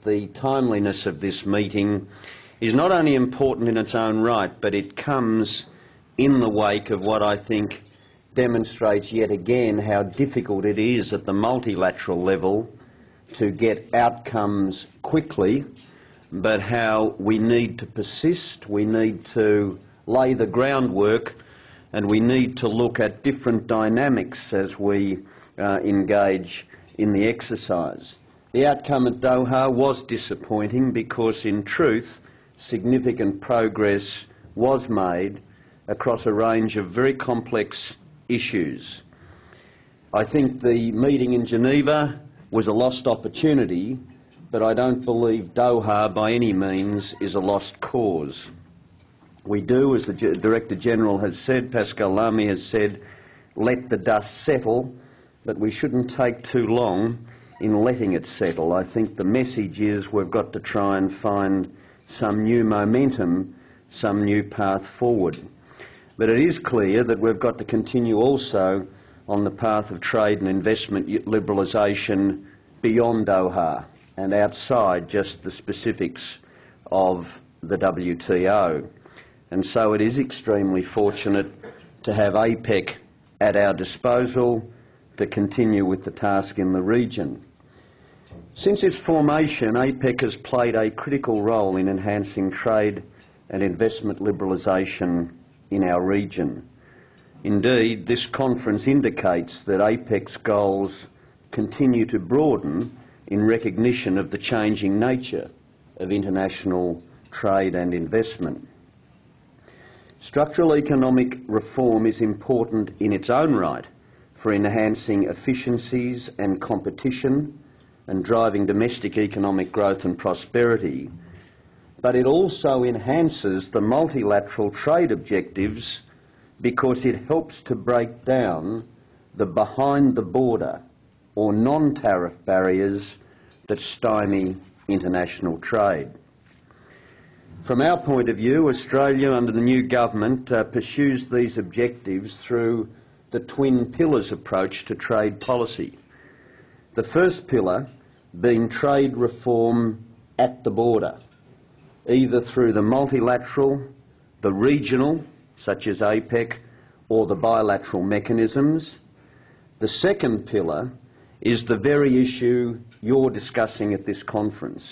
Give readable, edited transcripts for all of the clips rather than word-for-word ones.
the timeliness of this meeting is not only important in its own right, but it comes in the wake of what I think demonstrates yet again how difficult it is at the multilateral level to get outcomes quickly, but how we need to persist, we need to lay the groundwork, and we need to look at different dynamics as we engage in the exercise. The outcome at Doha was disappointing because, in truth, significant progress was made across a range of very complex issues. I think the meeting in Geneva was a lost opportunity, but I don't believe Doha by any means is a lost cause. We do, as the Director General has said, Pascal Lamy has said, let the dust settle, but we shouldn't take too long in letting it settle. I think the message is we've got to try and find some new momentum, some new path forward. But it is clear that we've got to continue also on the path of trade and investment liberalisation beyond Doha and outside just the specifics of the WTO. And so it is extremely fortunate to have APEC at our disposal to continue with the task in the region. Since its formation, APEC has played a critical role in enhancing trade and investment liberalisation in our region. Indeed, this conference indicates that APEC's goals continue to broaden in recognition of the changing nature of international trade and investment. Structural economic reform is important in its own right for enhancing efficiencies and competition and driving domestic economic growth and prosperity, but it also enhances the multilateral trade objectives because it helps to break down the behind-the-border or non-tariff barriers that stymie international trade. From our point of view, Australia under the new government pursues these objectives through the twin pillars approach to trade policy. The first pillar being trade reform at the border, either through the multilateral, the regional, such as APEC, or the bilateral mechanisms. The second pillar is the very issue you're discussing at this conference,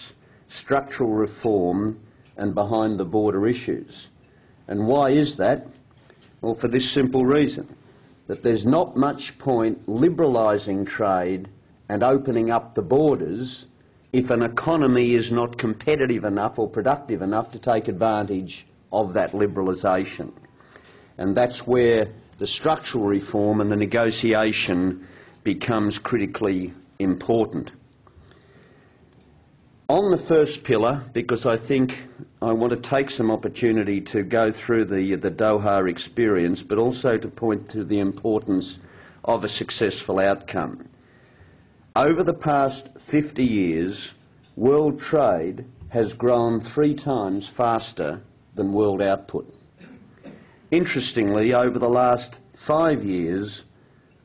structural reform and behind-the-border issues. And why is that? Well, for this simple reason, that there's not much point liberalising trade and opening up the borders if an economy is not competitive enough or productive enough to take advantage of that liberalisation. And that's where the structural reform and the negotiation becomes critically important. On the first pillar, because I think I want to take some opportunity to go through the Doha experience, but also to point to the importance of a successful outcome. Over the past 50 years, world trade has grown 3 times faster than world output. Interestingly, over the last 5 years,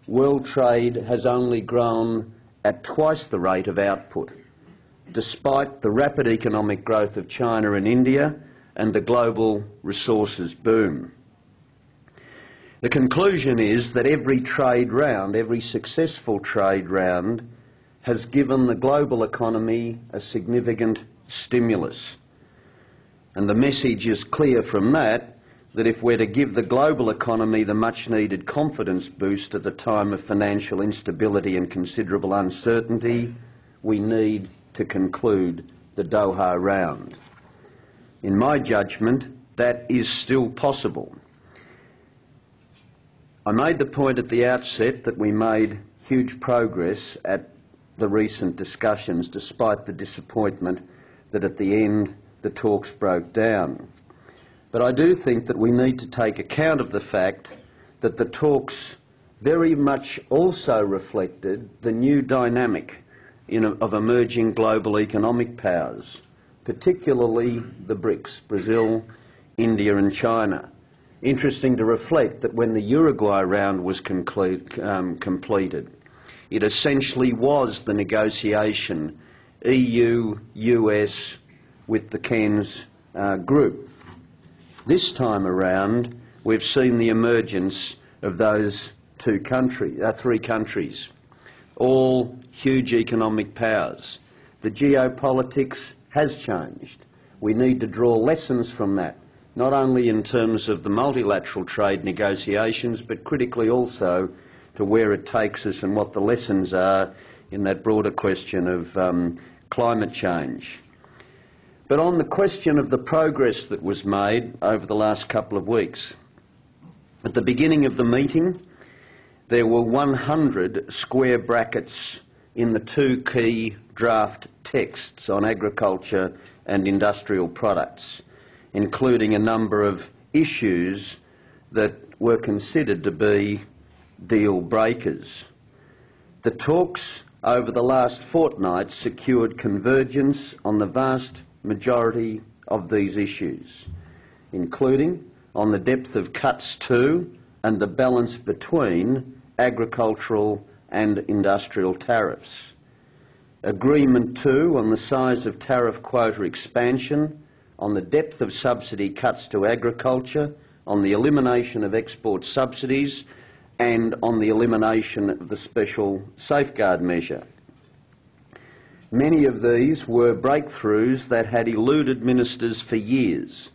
world trade has only grown at twice the rate of output, despite the rapid economic growth of China and India and the global resources boom. The conclusion is that every trade round, every successful trade round, has given the global economy a significant stimulus. And the message is clear from that if we're to give the global economy the much-needed confidence boost at a time of financial instability and considerable uncertainty, we need to conclude the Doha round. In my judgment, that is still possible. I made the point at the outset that we made huge progress at the recent discussions, despite the disappointment that at the end the talks broke down. But I do think that we need to take account of the fact that the talks very much also reflected the new dynamic of emerging global economic powers, particularly the BRICS, Brazil, India and China. Interesting to reflect that when the Uruguay round was completed, it essentially was the negotiation EU, US with the Cairns group. This time around, we've seen the emergence of those three countries, all huge economic powers. The geopolitics has changed. We need to draw lessons from that, not only in terms of the multilateral trade negotiations, but critically also to where it takes us and what the lessons are in that broader question of climate change. But on the question of the progress that was made over the last couple of weeks, at the beginning of the meeting, there were 100 square brackets in the two key draft texts on agriculture and industrial products, including a number of issues that were considered to be deal breakers. The talks over the last fortnight secured convergence on the vast majority of these issues, including on the depth of cuts to and the balance between agricultural and industrial tariffs. Agreement too on the size of tariff quota expansion, on the depth of subsidy cuts to agriculture, on the elimination of export subsidies, and on the elimination of the special safeguard measure. Many of these were breakthroughs that had eluded ministers for years.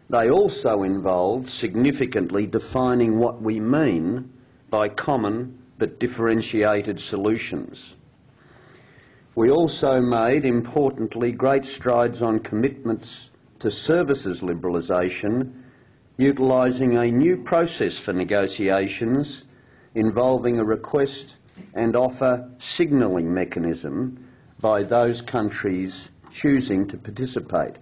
They also involved significantly defining what we mean by common but differentiated solutions. We also made, importantly, great strides on commitments to services liberalisation, utilising a new process for negotiations involving a request and offer signalling mechanism by those countries choosing to participate.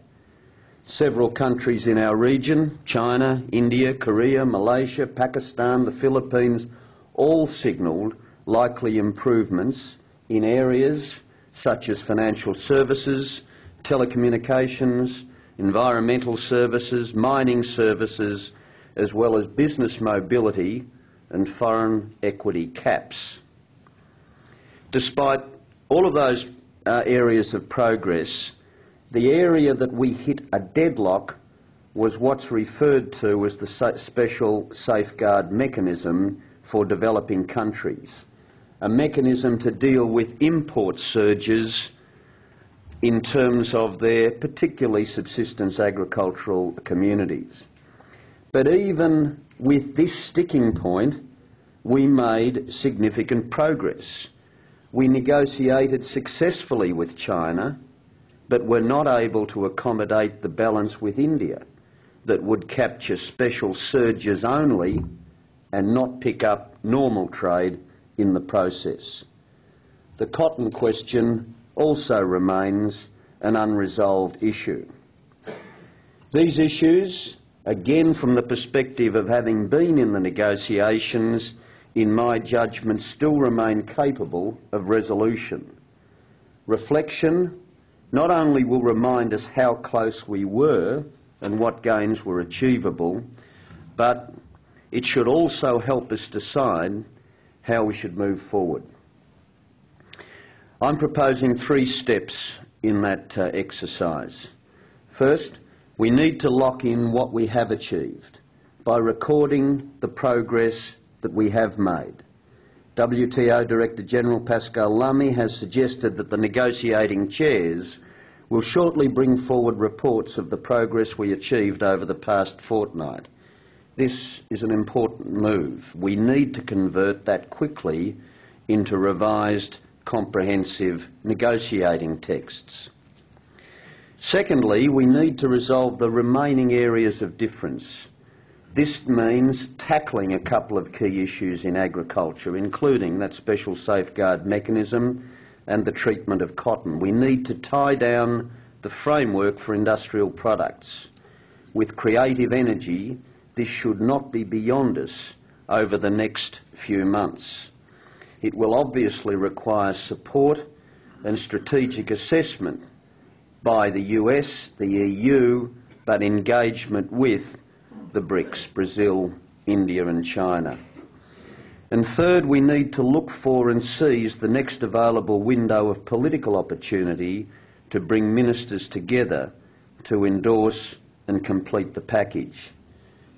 Several countries in our region, China, India, Korea, Malaysia, Pakistan, the Philippines, all signalled likely improvements in areas such as financial services, telecommunications, environmental services, mining services, as well as business mobility and foreign equity caps. Despite all of those areas of progress, the area that we hit a deadlock was what's referred to as the special safeguard mechanism for developing countries, a mechanism to deal with import surges in terms of their particularly subsistence agricultural communities. But even with this sticking point, we made significant progress. We negotiated successfully with China, but were not able to accommodate the balance with India that would capture special surges only and not pick up normal trade in the process. The cotton question also remains an unresolved issue. These issues, again from the perspective of having been in the negotiations, in my judgment still remain capable of resolution. Reflection not only will remind us how close we were and what gains were achievable, but it should also help us decide how we should move forward. I'm proposing 3 steps in that exercise. First, we need to lock in what we have achieved by recording the progress that we have made. WTO Director General Pascal Lamy has suggested that the negotiating chairs will shortly bring forward reports of the progress we achieved over the past fortnight. This is an important move. We need to convert that quickly into revised, comprehensive negotiating texts. Secondly, we need to resolve the remaining areas of difference. This means tackling a couple of key issues in agriculture, including that special safeguard mechanism and the treatment of cotton. We need to tie down the framework for industrial products. With creative energy, this should not be beyond us over the next few months. It will obviously require support and strategic assessment by the US, the EU, but engagement with the BRICS, Brazil, India and China. And third, we need to look for and seize the next available window of political opportunity to bring ministers together to endorse and complete the package.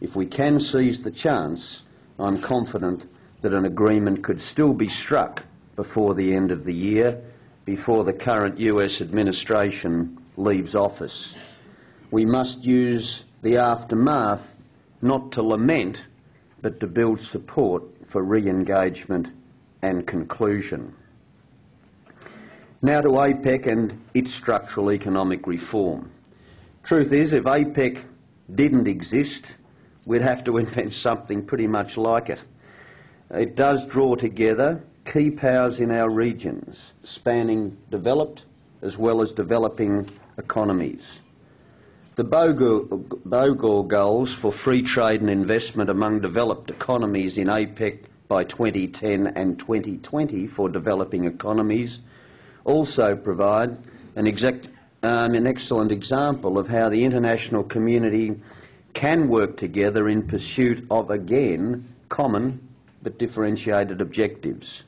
If we can seize the chance, I'm confident that an agreement could still be struck before the end of the year, before the current US administration leaves office. We must use the aftermath not to lament, but to build support for re-engagement and conclusion. Now to APEC and its structural economic reform. Truth is, if APEC didn't exist, we'd have to invent something pretty much like it. It does draw together key powers in our regions, spanning developed as well as developing economies. The Bogor goals for free trade and investment among developed economies in APEC by 2010 and 2020 for developing economies also provide an excellent example of how the international community can work together in pursuit of, again, common but differentiated objectives.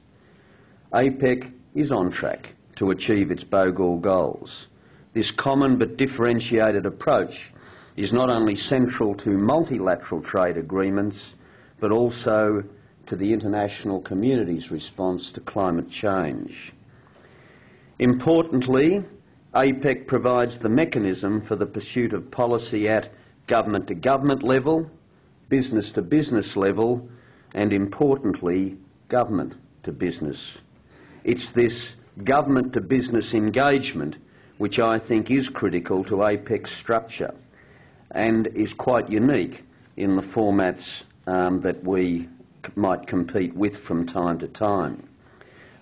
APEC is on track to achieve its Bogor goals. This common but differentiated approach is not only central to multilateral trade agreements, but also to the international community's response to climate change. Importantly, APEC provides the mechanism for the pursuit of policy at government-to-government level, business-to-business level, and importantly, government-to-business. It's this government-to-business engagement which I think is critical to APEC's structure and is quite unique in the formats that we might compete with from time to time.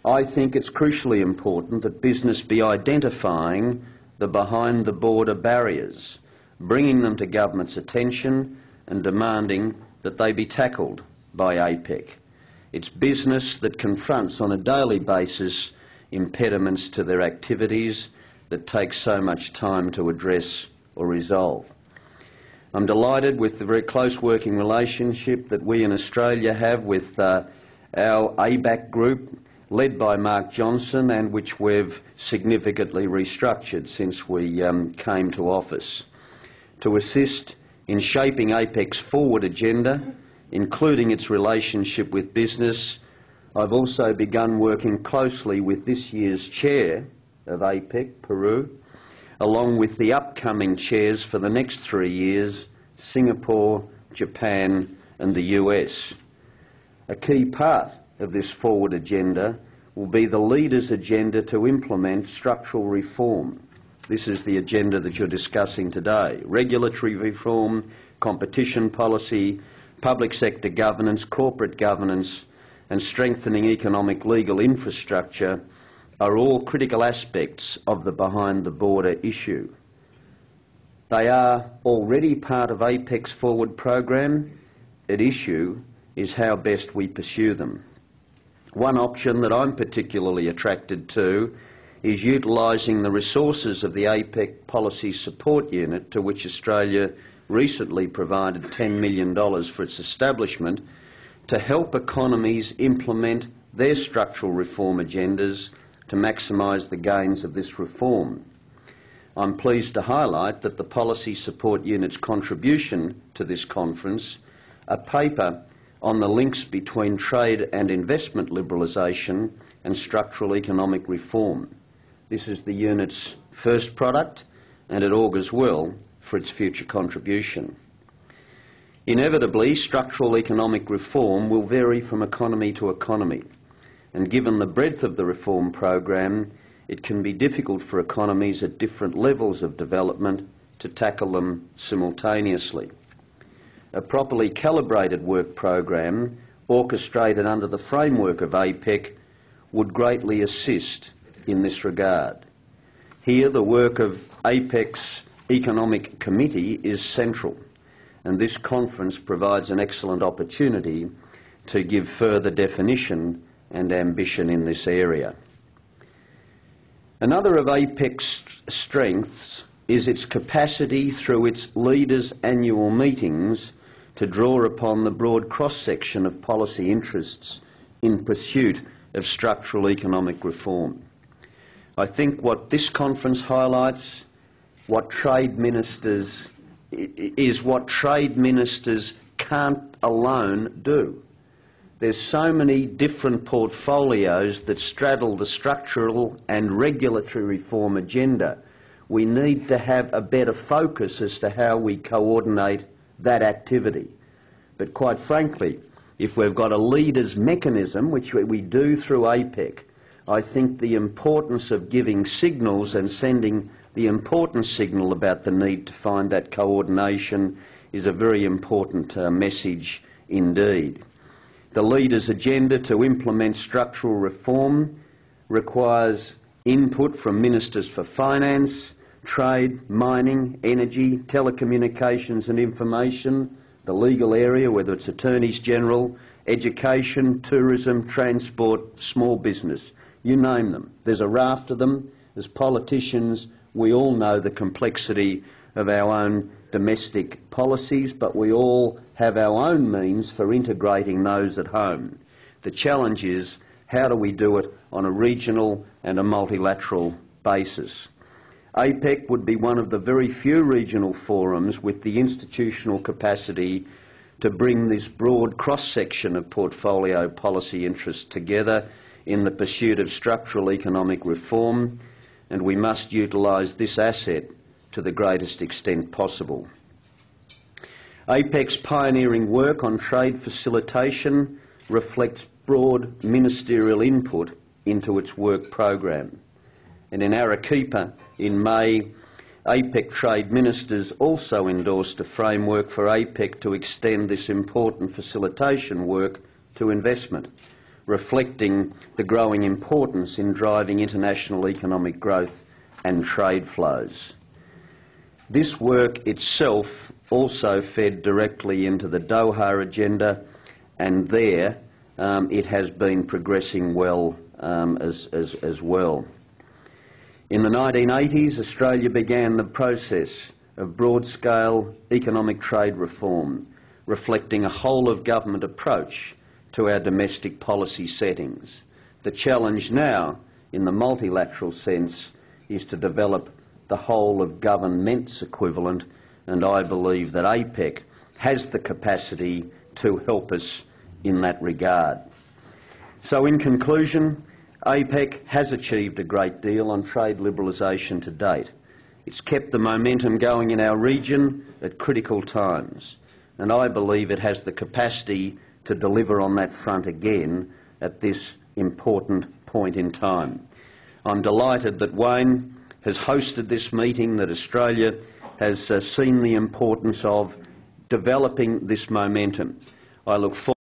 I think it's crucially important that business be identifying the behind-the-border barriers, bringing them to government's attention and demanding that they be tackled by APEC. It's business that confronts on a daily basis impediments to their activities that takes so much time to address or resolve. I'm delighted with the very close working relationship that we in Australia have with our APEC group, led by Mark Johnson, and which we've significantly restructured since we came to office, to assist in shaping APEC's forward agenda, including its relationship with business. I've also begun working closely with this year's chair of APEC, Peru, along with the upcoming chairs for the next 3 years, Singapore, Japan and the US. A key part of this forward agenda will be the leaders' agenda to implement structural reform. This is the agenda that you're discussing today. Regulatory reform, competition policy, public sector governance, corporate governance and strengthening economic legal infrastructure are all critical aspects of the behind-the-border issue. They are already part of APEC's forward program. At issue is how best we pursue them. One option that I'm particularly attracted to is utilising the resources of the APEC Policy Support Unit, to which Australia recently provided $10 million for its establishment, to help economies implement their structural reform agendas to maximise the gains of this reform. I'm pleased to highlight that the Policy Support Unit's contribution to this conference, a paper on the links between trade and investment liberalisation and structural economic reform. This is the unit's first product and it augurs well for its future contribution. Inevitably, structural economic reform will vary from economy to economy, and given the breadth of the reform program, it can be difficult for economies at different levels of development to tackle them simultaneously. A properly calibrated work program, orchestrated under the framework of APEC, would greatly assist in this regard. Here, the work of APEC's Economic Committee is central, and this conference provides an excellent opportunity to give further definition and ambition in this area. Another of APEC's strengths is its capacity through its leaders' annual meetings to draw upon the broad cross-section of policy interests in pursuit of structural economic reform. I think what this conference highlights, what trade ministers can't alone do. There's so many different portfolios that straddle the structural and regulatory reform agenda. We need to have a better focus as to how we coordinate that activity. But quite frankly, if we've got a leaders mechanism, which we do through APEC, I think the importance of giving signals and sending the important signal about the need to find that coordination is a very important message indeed. The leaders' agenda to implement structural reform requires input from ministers for finance, trade, mining, energy, telecommunications and information, the legal area, whether it's attorneys general, education, tourism, transport, small business, you name them. There's a raft of them. As politicians, we all know the complexity of our own domestic policies, but we all have our own means for integrating those at home. The challenge is, how do we do it on a regional and a multilateral basis? APEC would be one of the very few regional forums with the institutional capacity to bring this broad cross-section of portfolio policy interests together in the pursuit of structural economic reform, and we must utilise this asset to the greatest extent possible. APEC's pioneering work on trade facilitation reflects broad ministerial input into its work program. And in Arequipa in May, APEC trade ministers also endorsed a framework for APEC to extend this important facilitation work to investment, reflecting the growing importance in driving international economic growth and trade flows. This work itself also fed directly into the Doha agenda, and there it has been progressing well as well. In the 1980s, Australia began the process of broad-scale economic trade reform, reflecting a whole-of-government approach to our domestic policy settings. The challenge now, in the multilateral sense, is to develop the whole-of-government's equivalent, and I believe that APEC has the capacity to help us in that regard. So in conclusion, APEC has achieved a great deal on trade liberalisation to date. It's kept the momentum going in our region at critical times, and I believe it has the capacity to deliver on that front again at this important point in time. I'm delighted that Wayne has hosted this meeting, that Australia has seen the importance of developing this momentum. I look forward